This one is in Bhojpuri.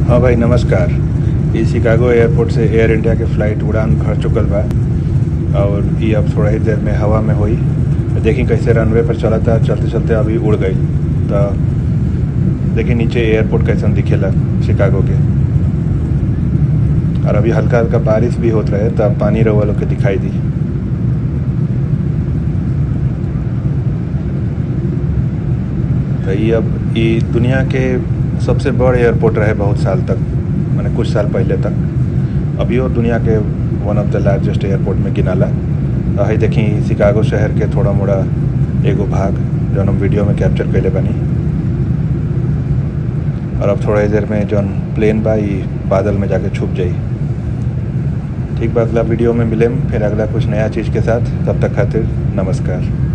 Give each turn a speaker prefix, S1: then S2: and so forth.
S1: हाँ भाई नमस्कार। ये शिकागो एयरपोर्ट से एयर इंडिया के फ़्लाइट उड़ान भर चुकल बा और ये अब थोड़ा ही देर में हवा में हुई। देखी कैसे रनवे पर चला था, चलते चलते अभी उड़ गई। तो देखी नीचे एयरपोर्ट कैसन दिखेला शिकागो के। और अभी हल्का हल्का बारिश भी होत रहे तो अब पानी रउआ लोग के दिखाई दी। तो ये अब ये दुनिया के सबसे बड़ एयरपोर्ट रहे बहुत साल तक, मैंने कुछ साल पहले तक। अभी वो दुनिया के वन ऑफ द लार्जेस्ट एयरपोर्ट में गिनाला। तो है देखी शिकागो शहर के थोड़ा मोड़ा एगो भाग जो हम वीडियो में कैप्चर कैले बनी। और अब थोड़ा देर में जौन प्लेन बा ये बादल में जाके छुप जाई। ठीक बा, अगला वीडियो में मिलेम फिर अगला कुछ नया चीज़ के साथ। तब तक खातिर नमस्कार।